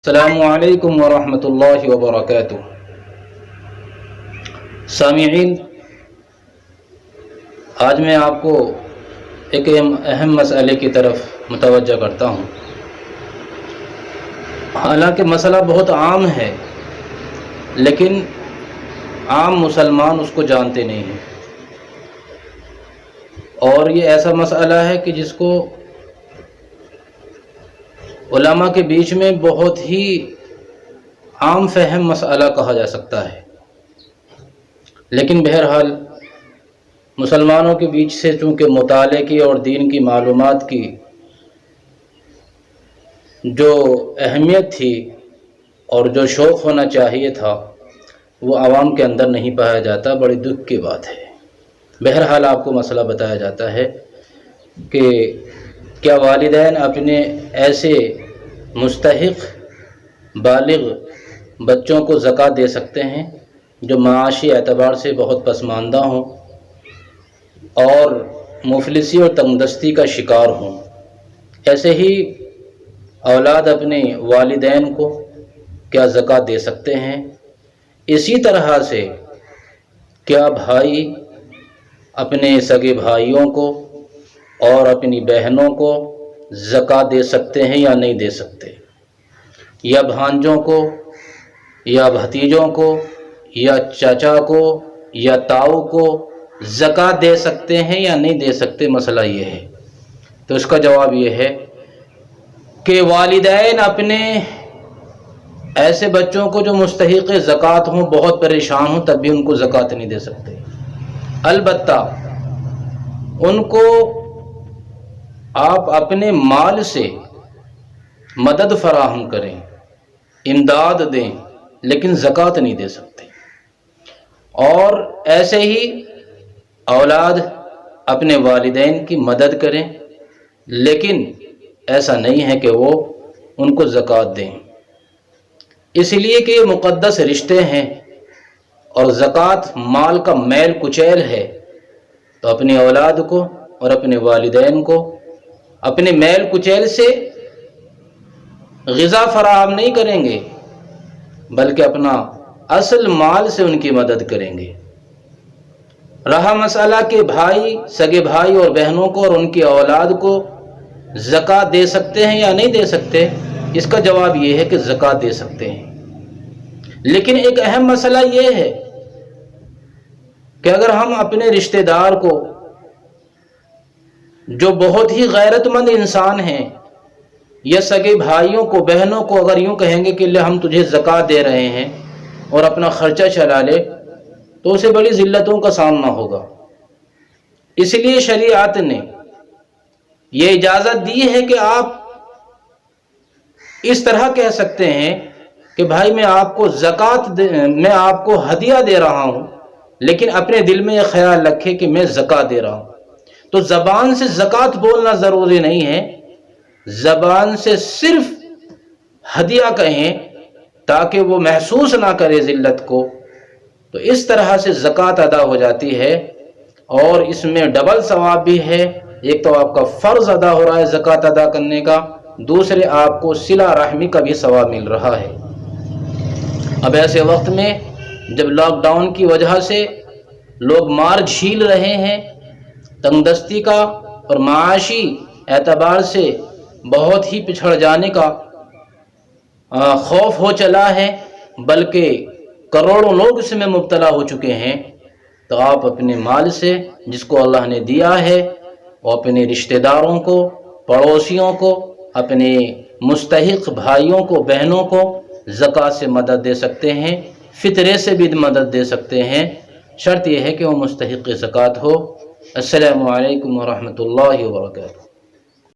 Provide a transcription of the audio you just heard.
السلام علیکم ورحمۃ اللہ وبرکاتہ۔ سامعین، آج میں آپ کو ایک اہم مسئلے کی طرف متوجہ کرتا ہوں۔ حالانکہ مسئلہ بہت عام ہے، لیکن عام مسلمان اس کو جانتے نہیں ہیں، اور یہ ایسا مسئلہ ہے کہ جس کو علماء کے بیچ میں بہت ہی عام فہم مسئلہ کہا جا سکتا ہے، لیکن بہرحال مسلمانوں کے بیچ سے چونکہ مطالعے کی اور دین کی معلومات کی جو اہمیت تھی اور جو شوق ہونا چاہیے تھا وہ عوام کے اندر نہیں پایا جاتا، بڑی دکھ کی بات ہے۔ بہرحال آپ کو مسئلہ بتایا جاتا ہے کہ کیا والدین اپنے ایسے مستحق بالغ بچوں کو زکوٰۃ دے سکتے ہیں جو معاشی اعتبار سے بہت پسماندہ ہوں اور مفلسی اور تنگدستی کا شکار ہوں؟ ایسے ہی اولاد اپنے والدین کو کیا زکوٰۃ دے سکتے ہیں؟ اسی طرح سے کیا بھائی اپنے سگے بھائیوں کو اور اپنی بہنوں کو زکوٰۃ دے سکتے ہیں یا نہیں دے سکتے؟ یا بھانجوں کو یا بھتیجوں کو یا چاچا کو یا تاؤ کو زکوٰۃ دے سکتے ہیں یا نہیں دے سکتے؟ مسئلہ یہ ہے۔ تو اس کا جواب یہ ہے کہ والدین اپنے ایسے بچوں کو جو مستحق زکوٰۃ ہوں، بہت پریشان ہوں، تب بھی ان کو زکوٰۃ نہیں دے سکتے۔ البتہ ان کو آپ اپنے مال سے مدد فراہم کریں، امداد دیں، لیکن زکوٰۃ نہیں دے سکتے۔ اور ایسے ہی اولاد اپنے والدین کی مدد کریں، لیکن ایسا نہیں ہے کہ وہ ان کو زکوٰۃ دیں، اس لیے کہ یہ مقدس رشتے ہیں اور زکوٰۃ مال کا میل کچیل ہے۔ تو اپنی اولاد کو اور اپنے والدین کو اپنے میل کچیل سے غذا فراہم نہیں کریں گے، بلکہ اپنا اصل مال سے ان کی مدد کریں گے۔ رہا مسئلہ کہ بھائی، سگے بھائی اور بہنوں کو اور ان کی اولاد کو زکوٰۃ دے سکتے ہیں یا نہیں دے سکتے، اس کا جواب یہ ہے کہ زکوٰۃ دے سکتے ہیں۔ لیکن ایک اہم مسئلہ یہ ہے کہ اگر ہم اپنے رشتہ دار کو جو بہت ہی غیرت مند انسان ہیں، یا سگے بھائیوں کو، بہنوں کو اگر یوں کہیں گے کہ لے ہم تجھے زکوٰۃ دے رہے ہیں اور اپنا خرچہ چلا لے، تو اسے بڑی ذلتوں کا سامنا ہوگا۔ اس لیے شریعت نے یہ اجازت دی ہے کہ آپ اس طرح کہہ سکتے ہیں کہ بھائی میں آپ کو میں آپ کو ہدیہ دے رہا ہوں، لیکن اپنے دل میں یہ خیال رکھے کہ میں زکوٰۃ دے رہا ہوں۔ تو زبان سے زکوٰۃ بولنا ضروری نہیں ہے، زبان سے صرف ہدیہ کہیں تاکہ وہ محسوس نہ کرے ذلت کو، تو اس طرح سے زکوٰۃ ادا ہو جاتی ہے، اور اس میں ڈبل ثواب بھی ہے۔ ایک تو آپ کا فرض ادا ہو رہا ہے زکوٰۃ ادا کرنے کا، دوسرے آپ کو صلہ رحمی کا بھی ثواب مل رہا ہے۔ اب ایسے وقت میں جب لاک ڈاؤن کی وجہ سے لوگ مار جھیل رہے ہیں، تنگدستی کا اور معاشی اعتبار سے بہت ہی پچھڑ جانے کا خوف ہو چلا ہے، بلکہ کروڑوں لوگ اس میں مبتلا ہو چکے ہیں، تو آپ اپنے مال سے جس کو اللہ نے دیا ہے، وہ اپنے رشتہ داروں کو، پڑوسیوں کو، اپنے مستحق بھائیوں کو، بہنوں کو زکوٰۃ سے مدد دے سکتے ہیں، فطرے سے بھی مدد دے سکتے ہیں۔ شرط یہ ہے کہ وہ مستحق زکوٰۃ ہو۔ السلام علیکم ورحمۃ اللہ وبرکاتہ۔